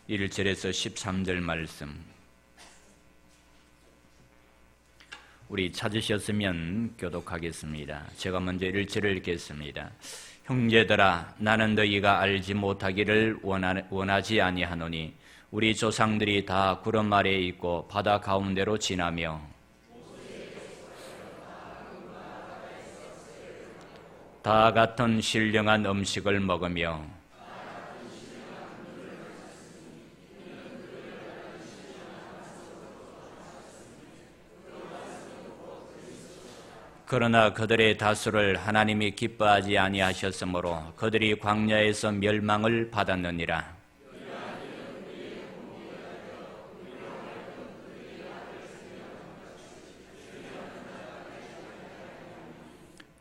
1절에서 13절 말씀, 우리 찾으셨으면 교독하겠습니다. 제가 먼저 1절을 읽겠습니다. 형제들아, 나는 너희가 알지 못하기를 원하지 아니하노니 우리 조상들이 다 구름 아래에 있고 바다 가운데로 지나며 다 같은 신령한 음식을 먹으며 그러나 그들의 다수를 하나님이 기뻐하지 아니하셨으므로 그들이 광야에서 멸망을 받았느니라.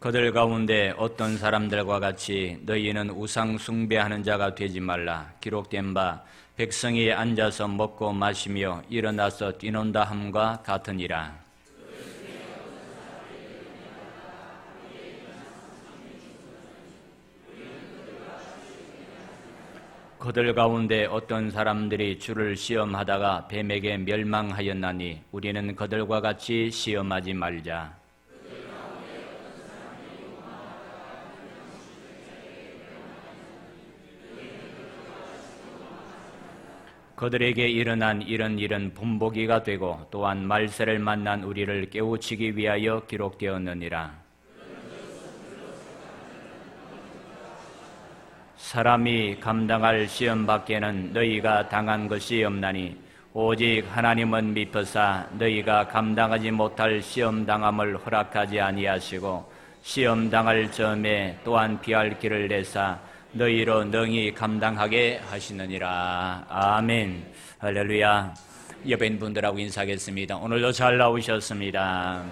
그들 가운데 어떤 사람들과 같이 너희는 우상 숭배하는 자가 되지 말라. 기록된 바 백성이 앉아서 먹고 마시며 일어나서 뛰논다 함과 같으니라. 그들 가운데 어떤 사람들이 주를 시험하다가 뱀에게 멸망하였나니 우리는 그들과 같이 시험하지 말자. 그들에게 일어난 이런 일은 분보기가 되고 또한 말세를 만난 우리를 깨우치기 위하여 기록되었느니라. 사람이 감당할 시험 밖에는 너희가 당한 것이 없나니 오직 하나님은 미쁘사 너희가 감당하지 못할 시험 당함을 허락하지 아니하시고 시험 당할 점에 또한 피할 길을 내사 너희로 능히 감당하게 하시느니라. 아멘. 할렐루야. 옆에 있는 분들하고 인사하겠습니다. 오늘도 잘 나오셨습니다.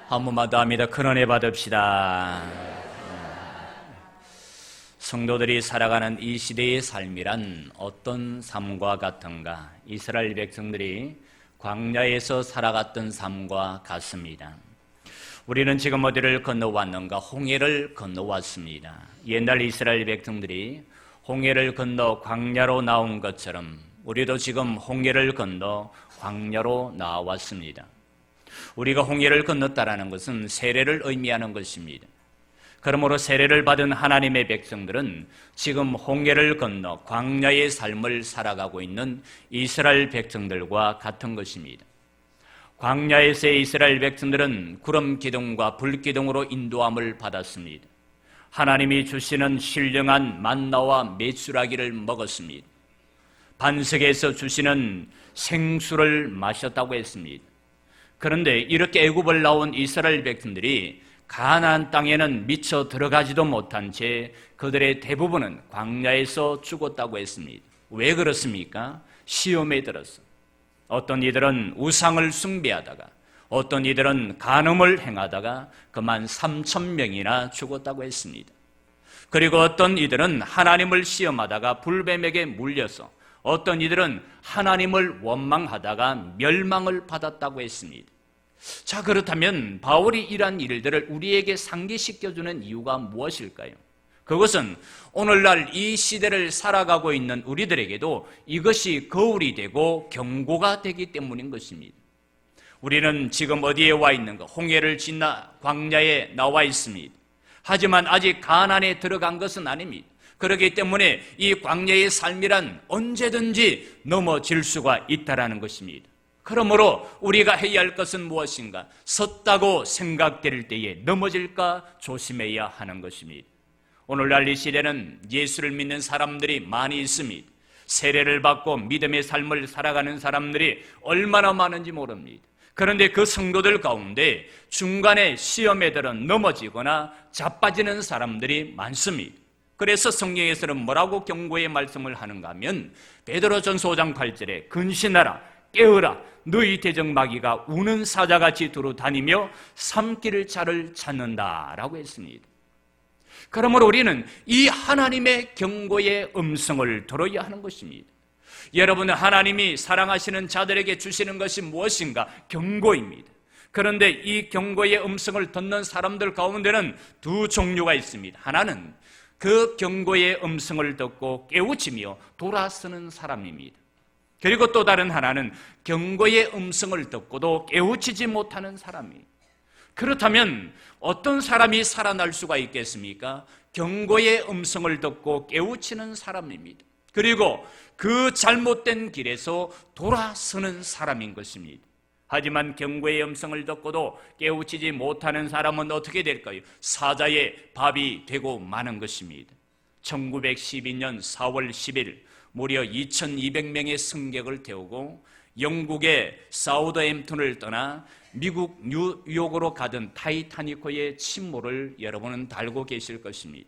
한 번만 더 합니다. 큰 은혜 받읍시다. 성도들이 살아가는 이 시대의 삶이란 어떤 삶과 같은가? 이스라엘 백성들이 광야에서 살아갔던 삶과 같습니다. 우리는 지금 어디를 건너왔는가? 홍해를 건너왔습니다. 옛날 이스라엘 백성들이 홍해를 건너 광야로 나온 것처럼 우리도 지금 홍해를 건너 광야로 나왔습니다. 우리가 홍해를 건넜다라는 것은 세례를 의미하는 것입니다. 그러므로 세례를 받은 하나님의 백성들은 지금 홍해를 건너 광야의 삶을 살아가고 있는 이스라엘 백성들과 같은 것입니다. 광야에서의 이스라엘 백성들은 구름 기둥과 불 기둥으로 인도함을 받았습니다. 하나님이 주시는 신령한 만나와 메추라기를 먹었습니다. 반석에서 주시는 생수를 마셨다고 했습니다. 그런데 이렇게 애굽을 나온 이스라엘 백성들이 가나안 땅에는 미처 들어가지도 못한 채 그들의 대부분은 광야에서 죽었다고 했습니다. 왜 그렇습니까? 시험에 들었어. 어떤 이들은 우상을 숭배하다가 어떤 이들은 간음을 행하다가 그만 3,000명이나 죽었다고 했습니다. 그리고 어떤 이들은 하나님을 시험하다가 불뱀에게 물려서 어떤 이들은 하나님을 원망하다가 멸망을 받았다고 했습니다. 자, 그렇다면 바울이 이러한 일들을 우리에게 상기시켜주는 이유가 무엇일까요? 그것은 오늘날 이 시대를 살아가고 있는 우리들에게도 이것이 거울이 되고 경고가 되기 때문인 것입니다. 우리는 지금 어디에 와 있는가? 홍해를 지나 광야에 나와 있습니다. 하지만 아직 가나안에 들어간 것은 아닙니다. 그렇기 때문에 이 광야의 삶이란 언제든지 넘어질 수가 있다는 것입니다. 그러므로 우리가 해야 할 것은 무엇인가? 섰다고 생각될 때에 넘어질까 조심해야 하는 것입니다. 오늘날 이 시대는 예수를 믿는 사람들이 많이 있습니다. 세례를 받고 믿음의 삶을 살아가는 사람들이 얼마나 많은지 모릅니다. 그런데 그 성도들 가운데 중간에 시험에 들어 넘어지거나 자빠지는 사람들이 많습니다. 그래서 성경에서는 뭐라고 경고의 말씀을 하는가 하면 베드로전서 5장 8절에 근신하라 깨어라 너희 대적마귀가 우는 사자같이 두루 다니며 삼킬 자를 찾는다라고 했습니다. 그러므로 우리는 이 하나님의 경고의 음성을 들어야 하는 것입니다. 여러분, 하나님이 사랑하시는 자들에게 주시는 것이 무엇인가? 경고입니다. 그런데 이 경고의 음성을 듣는 사람들 가운데는 두 종류가 있습니다. 하나는 그 경고의 음성을 듣고 깨우치며 돌아서는 사람입니다. 그리고 또 다른 하나는 경고의 음성을 듣고도 깨우치지 못하는 사람이에요. 그렇다면 어떤 사람이 살아날 수가 있겠습니까? 경고의 음성을 듣고 깨우치는 사람입니다. 그리고 그 잘못된 길에서 돌아서는 사람인 것입니다. 하지만 경고의 음성을 듣고도 깨우치지 못하는 사람은 어떻게 될까요? 사자의 밥이 되고 마는 것입니다. 1912년 4월 10일 무려 2200명의 승객을 태우고 영국의 사우더햄튼을 떠나 미국 뉴욕으로 가던 타이타닉호의 침몰을 여러분은 알고 계실 것입니다.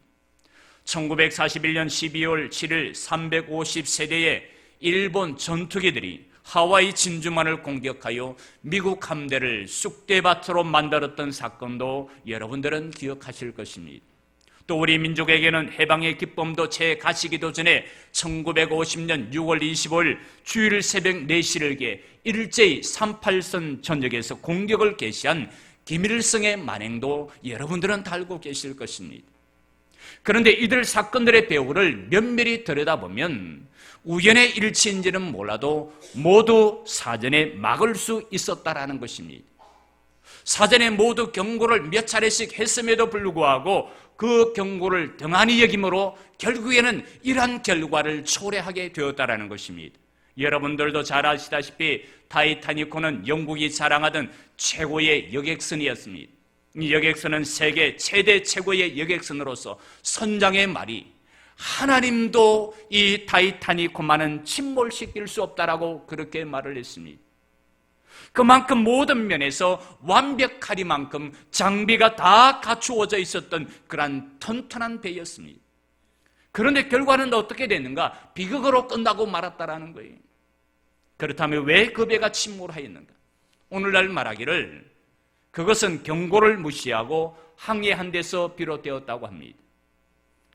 1941년 12월 7일 350세대의 일본 전투기들이 하와이 진주만을 공격하여 미국 함대를 쑥대밭으로 만들었던 사건도 여러분들은 기억하실 것입니다. 또 우리 민족에게는 해방의 기쁨도 채 가시기도 전에 1950년 6월 25일 주일 새벽 4시를 개 일제히 38선 전역에서 공격을 개시한 김일성의 만행도 여러분들은 다 알고 계실 것입니다. 그런데 이들 사건들의 배후를 면밀히 들여다보면 우연의 일치인지는 몰라도 모두 사전에 막을 수 있었다라는 것입니다. 사전에 모두 경고를 몇 차례씩 했음에도 불구하고 그 경고를 등한히 여김으로 결국에는 이러한 결과를 초래하게 되었다라는 것입니다. 여러분들도 잘 아시다시피 타이타닉호는 영국이 자랑하던 최고의 여객선이었습니다. 이 여객선은 세계 최대 최고의 여객선으로서 선장의 말이 하나님도 이 타이타닉호만은 침몰시킬 수 없다라고 그렇게 말을 했습니다. 그만큼 모든 면에서 완벽하리만큼 장비가 다 갖추어져 있었던 그러한 튼튼한 배였습니다. 그런데 결과는 어떻게 됐는가? 비극으로 끝나고 말았다라는 거예요. 그렇다면 왜 그 배가 침몰하였는가? 오늘날 말하기를 그것은 경고를 무시하고 항해한 데서 비롯되었다고 합니다.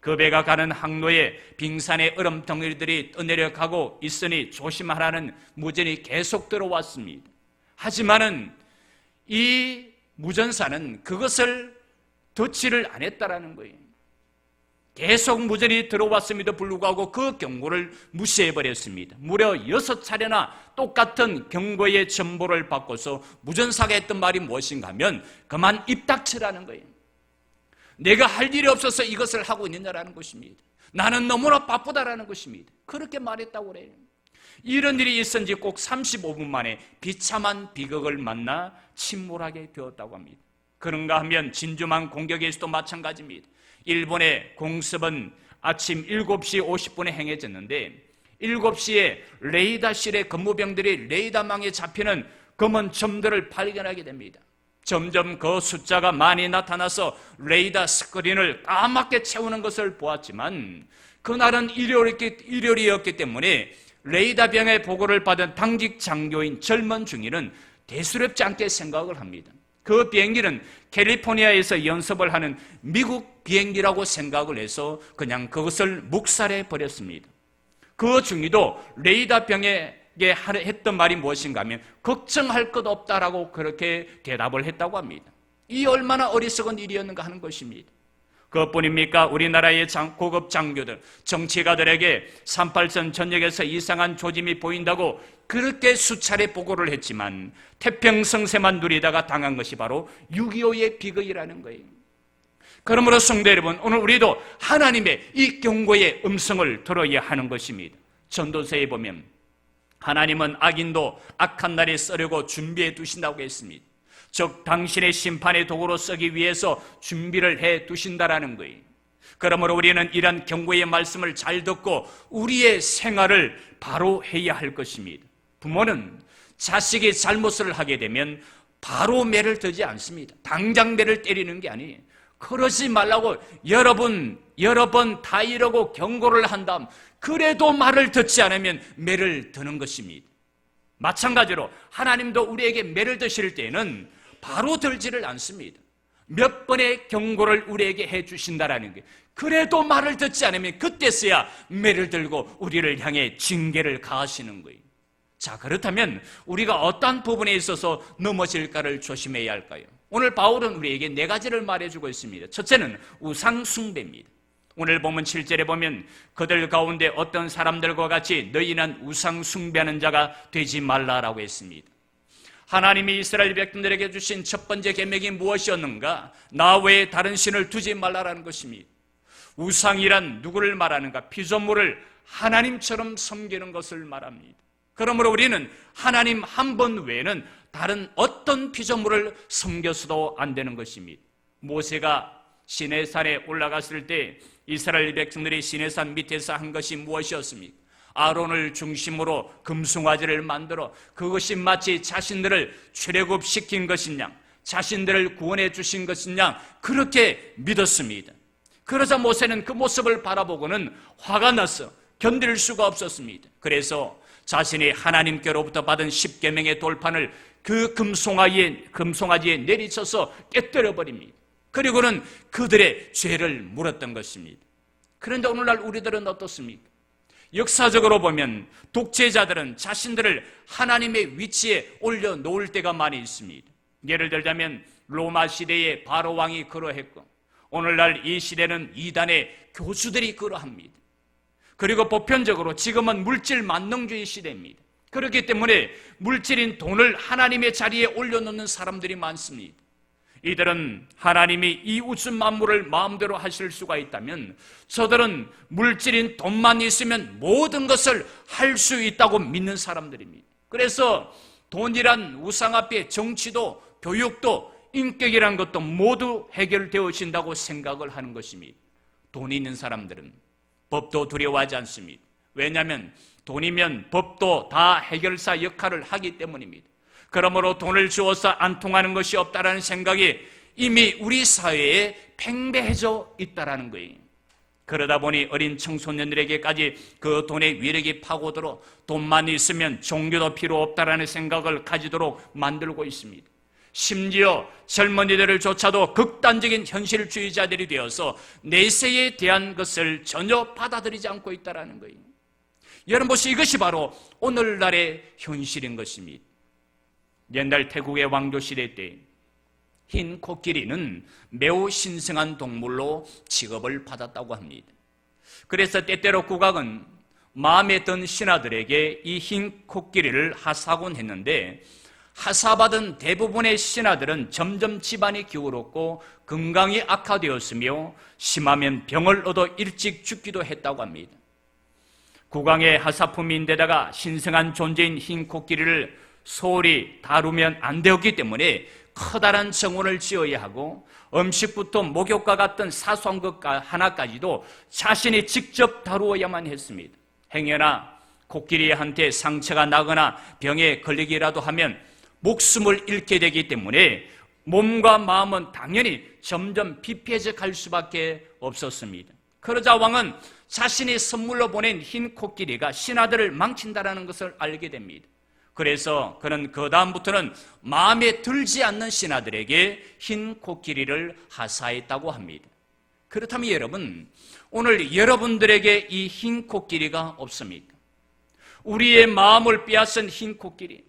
그 배가 가는 항로에 빙산의 얼음 덩어리들이 떠내려가고 있으니 조심하라는 무전이 계속 들어왔습니다. 하지만은 이 무전사는 그것을 듣지를 안 했다라는 거예요. 계속 무전이 들어왔음에도 불구하고 그 경고를 무시해버렸습니다. 무려 6차례나 똑같은 경고의 전보를 받고서 무전사가 했던 말이 무엇인가 하면 그만 입 닥치라는 거예요. 내가 할 일이 없어서 이것을 하고 있느냐라는 것입니다. 나는 너무나 바쁘다라는 것입니다. 그렇게 말했다고 그래요. 이런 일이 있은 지 꼭 35분 만에 비참한 비극을 만나 침몰하게 되었다고 합니다. 그런가 하면 진주만 공격에서도 마찬가지입니다. 일본의 공습은 아침 7시 50분에 행해졌는데 7시에 레이더실의 근무병들이 레이더망에 잡히는 검은 점들을 발견하게 됩니다. 점점 그 숫자가 많이 나타나서 레이더 스크린을 까맣게 채우는 것을 보았지만 그날은 일요일이었기 때문에 레이더병의 보고를 받은 당직 장교인 젊은 중위는 대수롭지 않게 생각을 합니다. 그 비행기는 캘리포니아에서 연습을 하는 미국 비행기라고 생각을 해서 그냥 그것을 묵살해 버렸습니다. 그 중위도 레이더병에게 했던 말이 무엇인가 하면 걱정할 것 없다라고 그렇게 대답을 했다고 합니다. 이 얼마나 어리석은 일이었는가 하는 것입니다. 그것뿐입니까? 우리나라의 고급 장교들, 정치가들에게 38선 전역에서 이상한 조짐이 보인다고 그렇게 수차례 보고를 했지만 태평성세만 누리다가 당한 것이 바로 6.25의 비극이라는 거예요. 그러므로 성도 여러분, 오늘 우리도 하나님의 이 경고의 음성을 들어야 하는 것입니다. 전도서에 보면 하나님은 악인도 악한 날에 쓰려고 준비해 두신다고 했습니다. 즉 당신의 심판의 도구로 쓰기 위해서 준비를 해 두신다라는 거예요. 그러므로 우리는 이런 경고의 말씀을 잘 듣고 우리의 생활을 바로 해야 할 것입니다. 부모는 자식이 잘못을 하게 되면 바로 매를 들지 않습니다. 당장 매를 때리는 게 아니에요. 그러지 말라고 여러 번 다 이러고 경고를 한 다음 그래도 말을 듣지 않으면 매를 드는 것입니다. 마찬가지로 하나님도 우리에게 매를 드실 때에는 바로 들지를 않습니다. 몇 번의 경고를 우리에게 해주신다라는 게 그래도 말을 듣지 않으면 그때서야 매를 들고 우리를 향해 징계를 가하시는 거예요. 자, 그렇다면 우리가 어떤 부분에 있어서 넘어질까를 조심해야 할까요? 오늘 바울은 우리에게 4가지를 말해주고 있습니다. 첫째는 우상 숭배입니다. 오늘 보면 7절에 보면 그들 가운데 어떤 사람들과 같이 너희는 우상 숭배하는 자가 되지 말라라고 했습니다. 하나님이 이스라엘 백성들에게 주신 첫 번째 계명이 무엇이었는가? 나 외에 다른 신을 두지 말라라는 것입니다. 우상이란 누구를 말하는가? 피조물을 하나님처럼 섬기는 것을 말합니다. 그러므로 우리는 하나님 한 분 외에는 다른 어떤 피조물을 섬겨서도 안 되는 것입니다. 모세가 시내산에 올라갔을 때 이스라엘 백성들이 시내산 밑에서 한 것이 무엇이었습니까? 아론을 중심으로 금송아지를 만들어 그것이 마치 자신들을 출애굽시킨 것이냐, 자신들을 구원해 주신 것이냐, 그렇게 믿었습니다. 그러자 모세는 그 모습을 바라보고는 화가 나서 견딜 수가 없었습니다. 그래서 자신이 하나님께로부터 받은 10계명의 돌판을 그 금송아지에 내리쳐서 깨뜨려 버립니다. 그리고는 그들의 죄를 물었던 것입니다. 그런데 오늘날 우리들은 어떻습니까? 역사적으로 보면 독재자들은 자신들을 하나님의 위치에 올려놓을 때가 많이 있습니다. 예를 들자면 로마 시대의 바로 왕이 그러했고, 오늘날 이 시대는 이단의 교수들이 그러합니다. 그리고 보편적으로 지금은 물질 만능주의 시대입니다. 그렇기 때문에 물질인 돈을 하나님의 자리에 올려놓는 사람들이 많습니다. 이들은 하나님이 이 우주 만물을 마음대로 하실 수가 있다면 저들은 물질인 돈만 있으면 모든 것을 할 수 있다고 믿는 사람들입니다. 그래서 돈이란 우상 앞에 정치도 교육도 인격이란 것도 모두 해결되어진다고 생각을 하는 것입니다. 돈이 있는 사람들은 법도 두려워하지 않습니다. 왜냐하면 돈이면 법도 다 해결사 역할을 하기 때문입니다. 그러므로 돈을 주어서 안 통하는 것이 없다라는 생각이 이미 우리 사회에 팽배해져 있다라는 거예요. 그러다 보니 어린 청소년들에게까지 그 돈의 위력이 파고들어 돈만 있으면 종교도 필요 없다라는 생각을 가지도록 만들고 있습니다. 심지어 젊은이들을 조차도 극단적인 현실주의자들이 되어서 내세에 대한 것을 전혀 받아들이지 않고 있다는 거예요. 여러분 보시오, 이것이 바로 오늘날의 현실인 것입니다. 옛날 태국의 왕조 시대 때 흰 코끼리는 매우 신성한 동물로 취급을 받았다고 합니다. 그래서 때때로 국왕은 마음에 든 신하들에게 이 흰 코끼리를 하사하곤 했는데, 하사받은 대부분의 신하들은 점점 집안이 기울었고 건강이 악화되었으며 심하면 병을 얻어 일찍 죽기도 했다고 합니다. 국왕의 하사품인데다가 신성한 존재인 흰 코끼리를 소홀히 다루면 안 되었기 때문에 커다란 정원을 지어야 하고 음식부터 목욕과 같은 사소한 것 하나까지도 자신이 직접 다루어야만 했습니다. 행여나 코끼리한테 상처가 나거나 병에 걸리기라도 하면 목숨을 잃게 되기 때문에 몸과 마음은 당연히 점점 비폐해져 갈 수밖에 없었습니다. 그러자 왕은 자신이 선물로 보낸 흰 코끼리가 신하들을 망친다라는 것을 알게 됩니다. 그래서 그는 그 다음부터는 마음에 들지 않는 신하들에게 흰 코끼리를 하사했다고 합니다. 그렇다면 여러분, 오늘 여러분들에게 이 흰 코끼리가 없습니까? 우리의 마음을 빼앗은 흰 코끼리,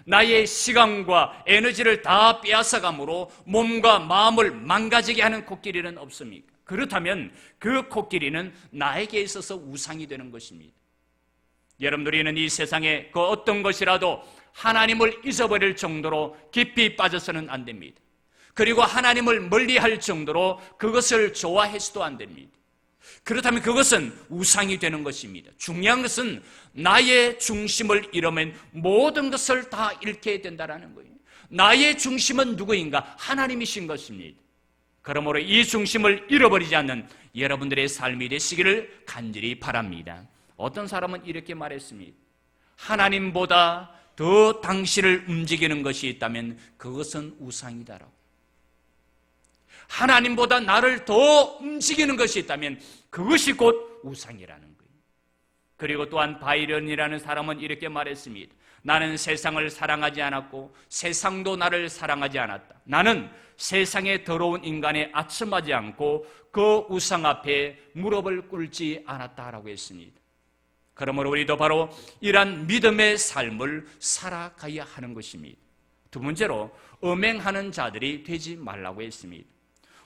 나의 시간과 에너지를 다 빼앗아감으로 몸과 마음을 망가지게 하는 코끼리는 없습니까? 그렇다면 그 코끼리는 나에게 있어서 우상이 되는 것입니다. 여러분, 우리는 이 세상에 그 어떤 것이라도 하나님을 잊어버릴 정도로 깊이 빠져서는 안 됩니다. 그리고 하나님을 멀리할 정도로 그것을 좋아해서도 안 됩니다. 그렇다면 그것은 우상이 되는 것입니다. 중요한 것은 나의 중심을 잃으면 모든 것을 다 잃게 된다는 거예요. 나의 중심은 누구인가? 하나님이신 것입니다. 그러므로 이 중심을 잃어버리지 않는 여러분들의 삶이 되시기를 간절히 바랍니다. 어떤 사람은 이렇게 말했습니다. 하나님보다 더 당신을 움직이는 것이 있다면 그것은 우상이다라고. 하나님보다 나를 더 움직이는 것이 있다면 그것이 곧 우상이라는 거예요. 그리고 또한 바이런이라는 사람은 이렇게 말했습니다. 나는 세상을 사랑하지 않았고 세상도 나를 사랑하지 않았다. 나는 세상에 더러운 인간에 아첨하지 않고 그 우상 앞에 무릎을 꿇지 않았다라고 했습니다. 그러므로 우리도 바로 이러한 믿음의 삶을 살아가야 하는 것입니다. 두 번째로 음행하는 자들이 되지 말라고 했습니다.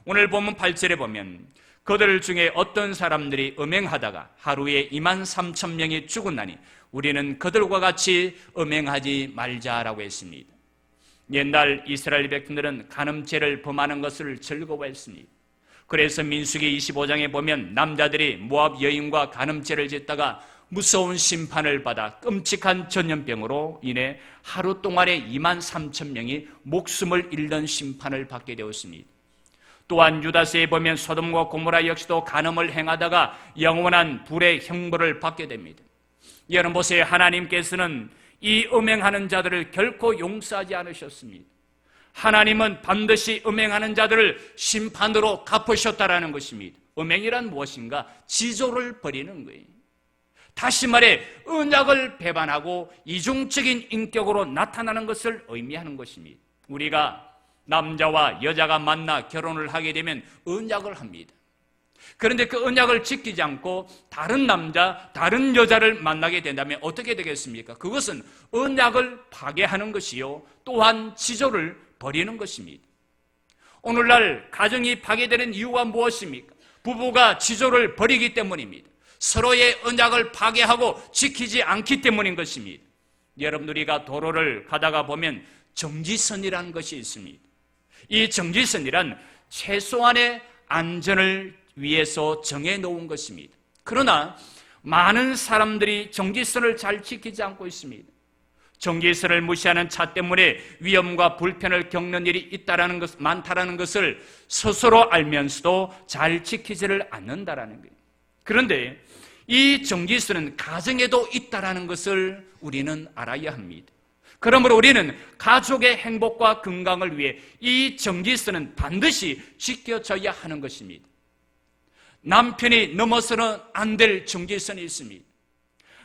오늘 보면 8절에 보면 그들 중에 어떤 사람들이 음행하다가 하루에 23,000명이 죽었나니 우리는 그들과 같이 음행하지 말자라고 했습니다. 옛날 이스라엘 백성들은 간음죄를 범하는 것을 즐거워했습니다. 그래서 민수기 25장에 보면 남자들이 모압 여인과 간음죄를 짓다가 무서운 심판을 받아 끔찍한 전염병으로 인해 하루 동안에 23,000명이 목숨을 잃는 심판을 받게 되었습니다. 또한 유다서에 보면 소돔과 고모라 역시도 간음을 행하다가 영원한 불의 형벌을 받게 됩니다. 여러분 보세요. 하나님께서는 이 음행하는 자들을 결코 용서하지 않으셨습니다. 하나님은 반드시 음행하는 자들을 심판으로 갚으셨다라는 것입니다. 음행이란 무엇인가? 지조를 버리는 거예요. 다시 말해 언약을 배반하고 이중적인 인격으로 나타나는 것을 의미하는 것입니다. 우리가 남자와 여자가 만나 결혼을 하게 되면 언약을 합니다. 그런데 그 언약을 지키지 않고 다른 남자, 다른 여자를 만나게 된다면 어떻게 되겠습니까? 그것은 언약을 파괴하는 것이요, 또한 지조를 버리는 것입니다. 오늘날 가정이 파괴되는 이유가 무엇입니까? 부부가 지조를 버리기 때문입니다. 서로의 언약을 파괴하고 지키지 않기 때문인 것입니다. 여러분, 우리가 도로를 가다가 보면 정지선이라는 것이 있습니다. 이 정지선이란 최소한의 안전을 위해서 정해놓은 것입니다. 그러나 많은 사람들이 정지선을 잘 지키지 않고 있습니다. 정지선을 무시하는 차 때문에 위험과 불편을 겪는 일이 많다라는 것을 스스로 알면서도 잘 지키지를 않는다라는 거예요. 그런데 이 정지선은 가정에도 있다라는 것을 우리는 알아야 합니다. 그러므로 우리는 가족의 행복과 건강을 위해 이 정지선은 반드시 지켜져야 하는 것입니다. 남편이 넘어서는 안 될 정지선이 있습니다.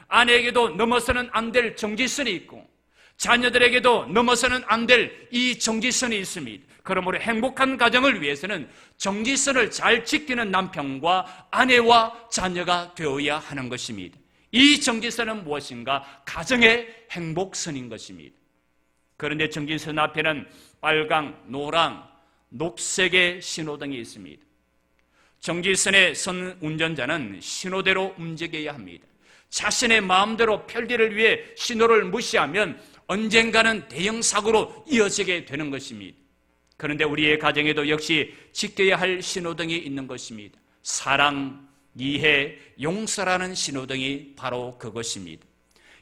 아내에게도 넘어서는 안 될 정지선이 있고 자녀들에게도 넘어서는 안 될 이 정지선이 있습니다. 그러므로 행복한 가정을 위해서는 정지선을 잘 지키는 남편과 아내와 자녀가 되어야 하는 것입니다. 이 정지선은 무엇인가? 가정의 행복선인 것입니다. 그런데 정지선 앞에는 빨강, 노랑, 녹색의 신호등이 있습니다. 정지선에 선 운전자는 신호대로 움직여야 합니다. 자신의 마음대로 편리를 위해 신호를 무시하면 언젠가는 대형 사고로 이어지게 되는 것입니다. 그런데 우리의 가정에도 역시 지켜야 할 신호등이 있는 것입니다. 사랑, 이해, 용서라는 신호등이 바로 그것입니다.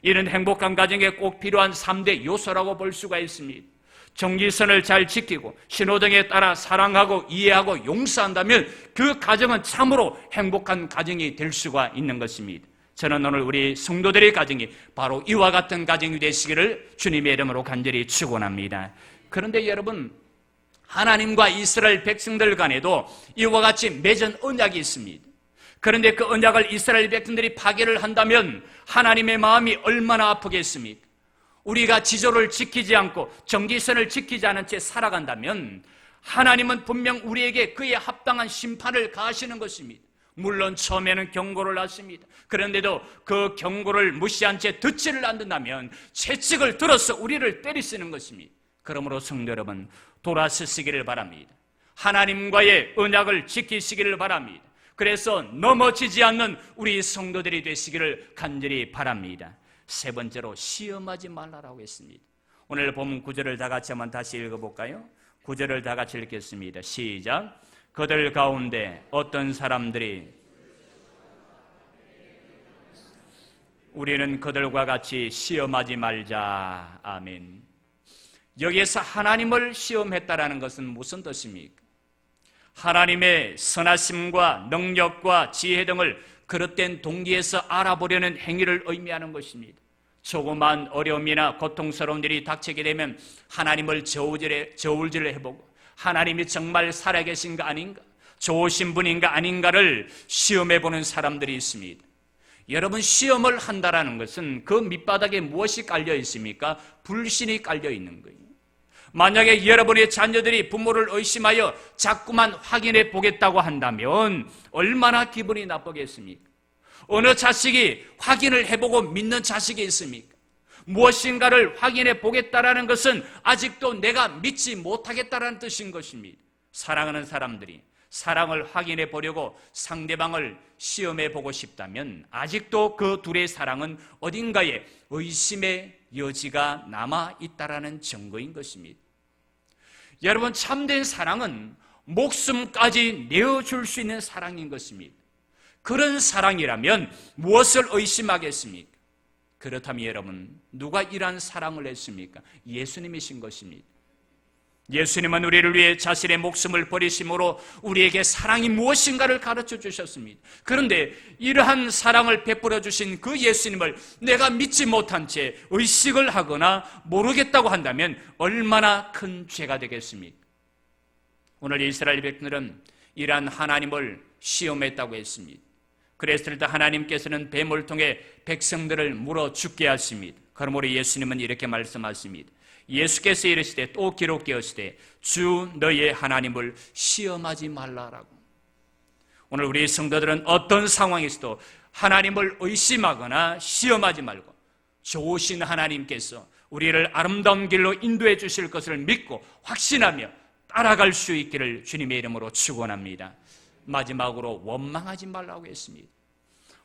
이는 행복한 가정에 꼭 필요한 3대 요소라고 볼 수가 있습니다. 정지선을 잘 지키고 신호등에 따라 사랑하고 이해하고 용서한다면 그 가정은 참으로 행복한 가정이 될 수가 있는 것입니다. 저는 오늘 우리 성도들의 가정이 바로 이와 같은 가정이 되시기를 주님의 이름으로 간절히 축원합니다. 그런데 여러분, 하나님과 이스라엘 백성들 간에도 이와 같이 맺은 언약이 있습니다. 그런데 그 언약을 이스라엘 백성들이 파괴를 한다면 하나님의 마음이 얼마나 아프겠습니까? 우리가 지조를 지키지 않고 정지선을 지키지 않은 채 살아간다면 하나님은 분명 우리에게 그에 합당한 심판을 가하시는 것입니다. 물론 처음에는 경고를 하십니다. 그런데도 그 경고를 무시한 채 듣지를 않는다면 채찍을 들어서 우리를 때리시는 것입니다. 그러므로 성도 여러분, 돌아서시기를 바랍니다. 하나님과의 언약을 지키시기를 바랍니다. 그래서 넘어지지 않는 우리 성도들이 되시기를 간절히 바랍니다. 세 번째로 시험하지 말라라고 했습니다. 오늘 본문 9절을 다 같이 한번 다시 읽어볼까요? 9절을 다 같이 읽겠습니다. 시작. 그들 가운데 어떤 사람들이 우리는 그들과 같이 시험하지 말자. 아멘. 여기에서 하나님을 시험했다라는 것은 무슨 뜻입니까? 하나님의 선하심과 능력과 지혜 등을 그릇된 동기에서 알아보려는 행위를 의미하는 것입니다. 조그만 어려움이나 고통스러운 일이 닥치게 되면 하나님을 저울질을 해보고 하나님이 정말 살아계신가 아닌가, 좋으신 분인가 아닌가를 시험해보는 사람들이 있습니다. 여러분, 시험을 한다는 것은 그 밑바닥에 무엇이 깔려 있습니까? 불신이 깔려 있는 거예요. 만약에 여러분의 자녀들이 부모를 의심하여 자꾸만 확인해 보겠다고 한다면 얼마나 기분이 나쁘겠습니까? 어느 자식이 확인을 해보고 믿는 자식이 있습니까? 무엇인가를 확인해 보겠다라는 것은 아직도 내가 믿지 못하겠다라는 뜻인 것입니다. 사랑하는 사람들이 사랑을 확인해 보려고 상대방을 시험해 보고 싶다면 아직도 그 둘의 사랑은 어딘가에 의심의 여지가 남아 있다라는 증거인 것입니다. 여러분, 참된 사랑은 목숨까지 내어줄 수 있는 사랑인 것입니다. 그런 사랑이라면 무엇을 의심하겠습니까? 그렇다면 여러분, 누가 이러한 사랑을 했습니까? 예수님이신 것입니다. 예수님은 우리를 위해 자신의 목숨을 버리심으로 우리에게 사랑이 무엇인가를 가르쳐 주셨습니다. 그런데 이러한 사랑을 베풀어 주신 그 예수님을 내가 믿지 못한 채 의식을 하거나 모르겠다고 한다면 얼마나 큰 죄가 되겠습니까? 오늘 이스라엘 백성들은 이러한 하나님을 시험했다고 했습니다. 그랬을 때 하나님께서는 뱀을 통해 백성들을 물어 죽게 하십니다. 그러므로 예수님은 이렇게 말씀하십니다. 예수께서 이르시되 또 기록되었으되 주 너의 하나님을 시험하지 말라라고. 오늘 우리 성도들은 어떤 상황에서도 하나님을 의심하거나 시험하지 말고 좋으신 하나님께서 우리를 아름다운 길로 인도해 주실 것을 믿고 확신하며 따라갈 수 있기를 주님의 이름으로 축원합니다. 마지막으로 원망하지 말라고 했습니다.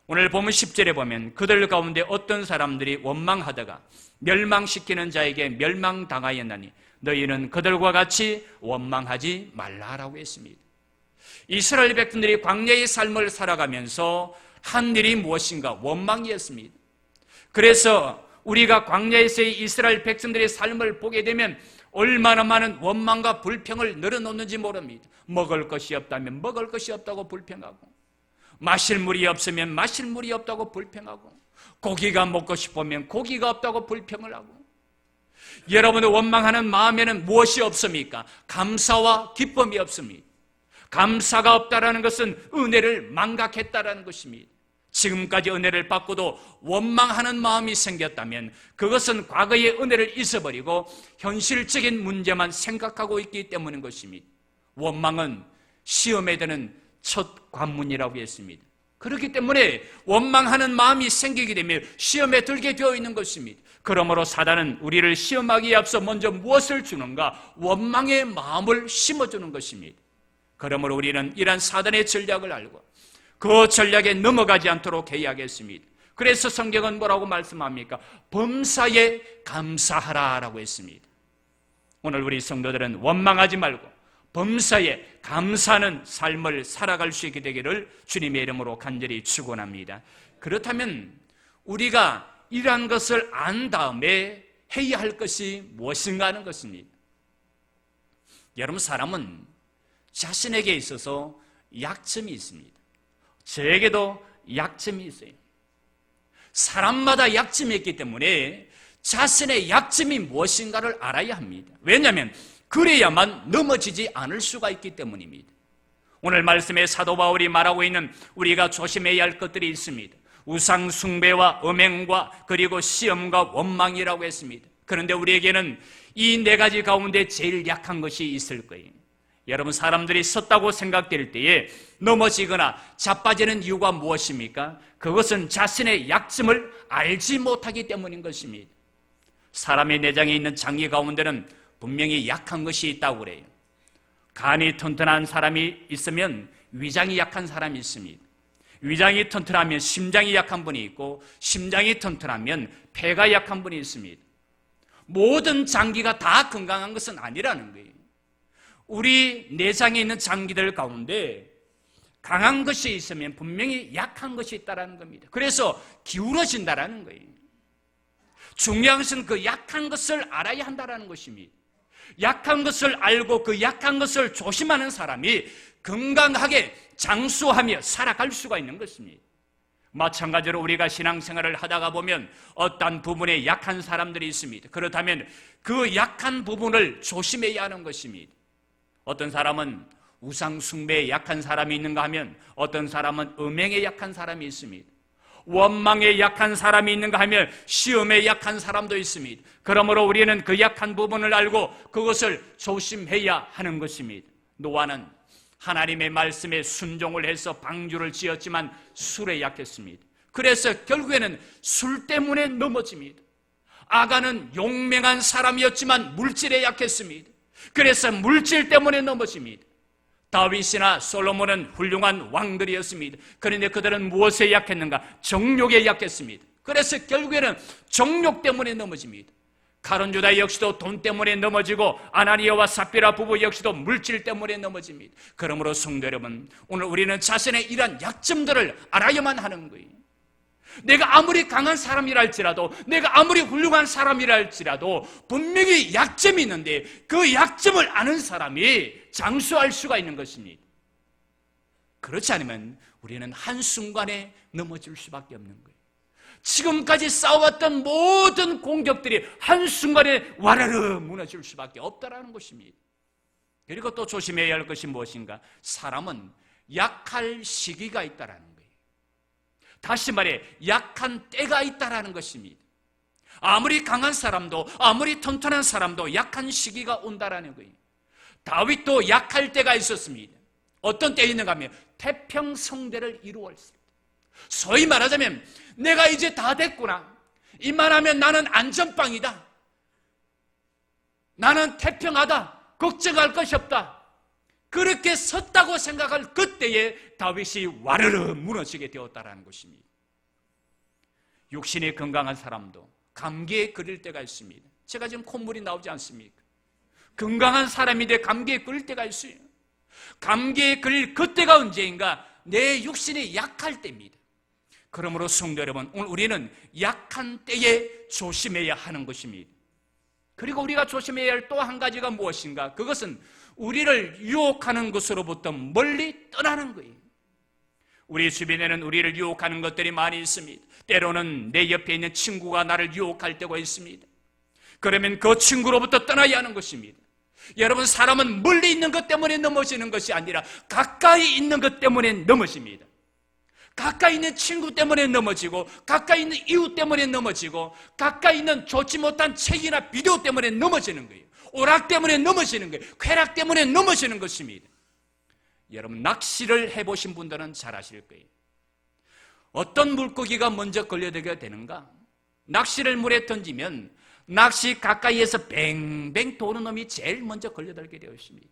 오늘 보면 10절에 보면 그들 가운데 어떤 사람들이 원망하다가 멸망시키는 자에게 멸망당하였나니 너희는 그들과 같이 원망하지 말라라고 했습니다. 이스라엘 백성들이 광야의 삶을 살아가면서 한 일이 무엇인가? 원망이었습니다. 그래서 우리가 광야에서의 이스라엘 백성들의 삶을 보게 되면 얼마나 많은 원망과 불평을 늘어놓는지 모릅니다. 먹을 것이 없다면 먹을 것이 없다고 불평하고, 마실 물이 없으면 마실 물이 없다고 불평하고, 고기가 먹고 싶으면 고기가 없다고 불평을 하고. 여러분의 원망하는 마음에는 무엇이 없습니까? 감사와 기쁨이 없습니다. 감사가 없다라는 것은 은혜를 망각했다라는 것입니다. 지금까지 은혜를 받고도 원망하는 마음이 생겼다면 그것은 과거의 은혜를 잊어버리고 현실적인 문제만 생각하고 있기 때문인 것입니다. 원망은 시험에 드는 첫 관문이라고 했습니다. 그렇기 때문에 원망하는 마음이 생기게 되면 시험에 들게 되어 있는 것입니다. 그러므로 사단은 우리를 시험하기에 앞서 먼저 무엇을 주는가? 원망의 마음을 심어주는 것입니다. 그러므로 우리는 이러한 사단의 전략을 알고 그 전략에 넘어가지 않도록 해야 하겠습니다. 그래서 성경은 뭐라고 말씀합니까? 범사에 감사하라라고 했습니다. 오늘 우리 성도들은 원망하지 말고 범사에 감사하는 삶을 살아갈 수 있게 되기를 주님의 이름으로 간절히 축원합니다. 그렇다면 우리가 이러한 것을 안 다음에 해야 할 것이 무엇인가 하는 것입니다. 여러분, 사람은 자신에게 있어서 약점이 있습니다. 저에게도 약점이 있어요. 사람마다 약점이 있기 때문에 자신의 약점이 무엇인가를 알아야 합니다. 왜냐하면 그래야만 넘어지지 않을 수가 있기 때문입니다. 오늘 말씀에 사도 바울이 말하고 있는 우리가 조심해야 할 것들이 있습니다. 우상 숭배와 음행과 그리고 시험과 원망이라고 했습니다. 그런데 우리에게는 이 네 가지 가운데 제일 약한 것이 있을 거예요. 여러분, 사람들이 섰다고 생각될 때에 넘어지거나 자빠지는 이유가 무엇입니까? 그것은 자신의 약점을 알지 못하기 때문인 것입니다. 사람의 내장에 있는 장기 가운데는 분명히 약한 것이 있다고 그래요. 간이 튼튼한 사람이 있으면 위장이 약한 사람이 있습니다. 위장이 튼튼하면 심장이 약한 분이 있고, 심장이 튼튼하면 폐가 약한 분이 있습니다. 모든 장기가 다 건강한 것은 아니라는 거예요. 우리 내장에 있는 장기들 가운데 강한 것이 있으면 분명히 약한 것이 있다는 겁니다. 그래서 기울어진다는 거예요. 중요한 것은 그 약한 것을 알아야 한다는 것입니다. 약한 것을 알고 그 약한 것을 조심하는 사람이 건강하게 장수하며 살아갈 수가 있는 것입니다. 마찬가지로 우리가 신앙생활을 하다가 보면 어떤 부분에 약한 사람들이 있습니다. 그렇다면 그 약한 부분을 조심해야 하는 것입니다. 어떤 사람은 우상 숭배에 약한 사람이 있는가 하면 어떤 사람은 음행에 약한 사람이 있습니다. 원망에 약한 사람이 있는가 하면 시험에 약한 사람도 있습니다. 그러므로 우리는 그 약한 부분을 알고 그것을 조심해야 하는 것입니다. 노아는 하나님의 말씀에 순종을 해서 방주를 지었지만 술에 약했습니다. 그래서 결국에는 술 때문에 넘어집니다. 아가는 용맹한 사람이었지만 물질에 약했습니다. 그래서 물질 때문에 넘어집니다. 다윗이나 솔로몬은 훌륭한 왕들이었습니다. 그런데 그들은 무엇에 약했는가? 정욕에 약했습니다. 그래서 결국에는 정욕 때문에 넘어집니다. 가론유다 역시도 돈 때문에 넘어지고 아나니아와 삽비라 부부 역시도 물질 때문에 넘어집니다. 그러므로 성도 여러분, 오늘 우리는 자신의 이러한 약점들을 알아야만 하는 거예요. 내가 아무리 강한 사람이라 할지라도, 내가 아무리 훌륭한 사람이라 할지라도 분명히 약점이 있는데 그 약점을 아는 사람이 장수할 수가 있는 것입니다. 그렇지 않으면 우리는 한순간에 넘어질 수밖에 없는 거예요. 지금까지 싸워왔던 모든 공격들이 한순간에 와르르 무너질 수밖에 없다는 것입니다. 그리고 또 조심해야 할 것이 무엇인가? 사람은 약할 시기가 있다는 거예요. 다시 말해 약한 때가 있다는 것입니다. 아무리 강한 사람도, 아무리 튼튼한 사람도 약한 시기가 온다는 거예요. 다윗도 약할 때가 있었습니다. 어떤 때에 있는가 하면 태평성대를 이루었을 때, 소위 말하자면 내가 이제 다 됐구나, 이만하면 나는 안전빵이다, 나는 태평하다, 걱정할 것이 없다, 그렇게 섰다고 생각할 그때에 다윗이 와르르 무너지게 되었다는 것입니다. 육신이 건강한 사람도 감기에 걸릴 때가 있습니다. 제가 지금 콧물이 나오지 않습니까? 건강한 사람인데 감기에 걸릴 때가 있어요. 감기에 걸릴 그때가 언제인가? 내 육신이 약할 때입니다. 그러므로 성도 여러분, 오늘 우리는 약한 때에 조심해야 하는 것입니다. 그리고 우리가 조심해야 할 또 한 가지가 무엇인가? 그것은 우리를 유혹하는 것으로부터 멀리 떠나는 거예요. 우리 주변에는 우리를 유혹하는 것들이 많이 있습니다. 때로는 내 옆에 있는 친구가 나를 유혹할 때가 있습니다. 그러면 그 친구로부터 떠나야 하는 것입니다. 여러분, 사람은 멀리 있는 것 때문에 넘어지는 것이 아니라 가까이 있는 것 때문에 넘어집니다. 가까이 있는 친구 때문에 넘어지고, 가까이 있는 이웃 때문에 넘어지고, 가까이 있는 좋지 못한 책이나 비디오 때문에 넘어지는 거예요. 오락 때문에 넘어지는 거예요. 쾌락 때문에 넘어지는 것입니다. 여러분, 낚시를 해보신 분들은 잘 아실 거예요. 어떤 물고기가 먼저 걸려들게 되는가? 낚시를 물에 던지면 낚시 가까이에서 뱅뱅 도는 놈이 제일 먼저 걸려들게 되어 있습니다.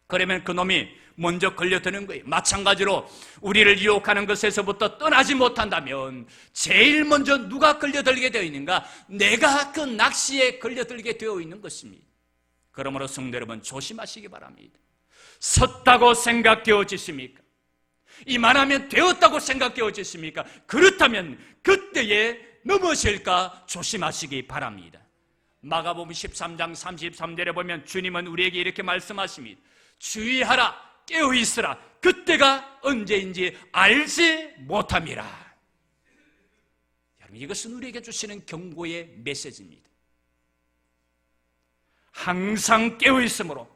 그러면 그 놈이 먼저 걸려드는 거예요. 마찬가지로 우리를 유혹하는 것에서부터 떠나지 못한다면 제일 먼저 누가 걸려들게 되어 있는가? 내가 그 낚시에 걸려들게 되어 있는 것입니다. 그러므로 성도 여러분, 조심하시기 바랍니다. 섰다고 생각되어지십니까? 이만하면 되었다고 생각되어지십니까? 그렇다면 그때에 넘어질까 조심하시기 바랍니다. 마가복음 13장 33절에 보면 주님은 우리에게 이렇게 말씀하십니다. 주의하라, 깨어있으라, 그때가 언제인지 알지 못함이라. 여러분, 이것은 우리에게 주시는 경고의 메시지입니다. 항상 깨어있으므로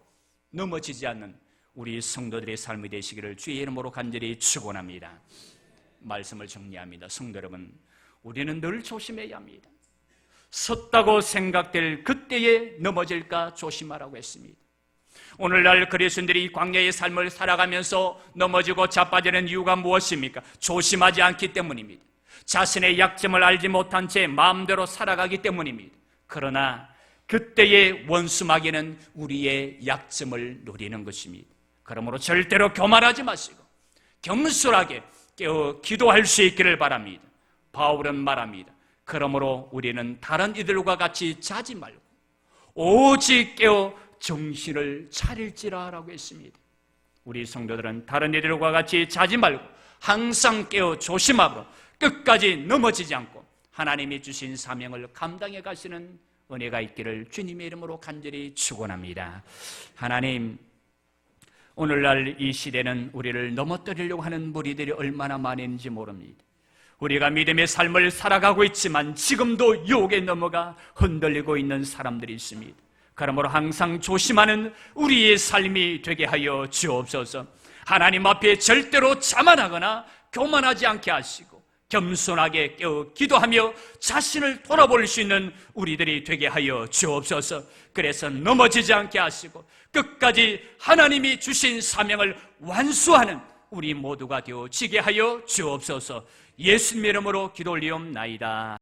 넘어지지 않는 우리 성도들의 삶이 되시기를 주의 이름으로 간절히 축원합니다. 말씀을 정리합니다. 성도 여러분, 우리는 늘 조심해야 합니다. 섰다고 생각될 그때에 넘어질까 조심하라고 했습니다. 오늘날 그리스도인들이 광야의 삶을 살아가면서 넘어지고 자빠지는 이유가 무엇입니까? 조심하지 않기 때문입니다. 자신의 약점을 알지 못한 채 마음대로 살아가기 때문입니다. 그러나 그때의 원수마귀는 우리의 약점을 노리는 것입니다. 그러므로 절대로 교만하지 마시고 겸손하게 깨어 기도할 수 있기를 바랍니다. 바울은 말합니다. 그러므로 우리는 다른 이들과 같이 자지 말고 오직 깨어 정신을 차릴지라 라고 했습니다. 우리 성도들은 다른 이들과 같이 자지 말고 항상 깨어 조심하고 끝까지 넘어지지 않고 하나님이 주신 사명을 감당해 가시는 은혜가 있기를 주님의 이름으로 간절히 축원합니다. 하나님, 오늘날 이 시대는 우리를 넘어뜨리려고 하는 무리들이 얼마나 많은지 모릅니다. 우리가 믿음의 삶을 살아가고 있지만 지금도 유혹에 넘어가 흔들리고 있는 사람들이 있습니다. 그러므로 항상 조심하는 우리의 삶이 되게 하여 주옵소서. 하나님 앞에 절대로 자만하거나 교만하지 않게 하시고 겸손하게 깨어 기도하며 자신을 돌아볼 수 있는 우리들이 되게 하여 주옵소서. 그래서 넘어지지 않게 하시고 끝까지 하나님이 주신 사명을 완수하는 우리 모두가 되어지게 하여 주옵소서. 예수님의 이름으로 기도 올리옵나이다.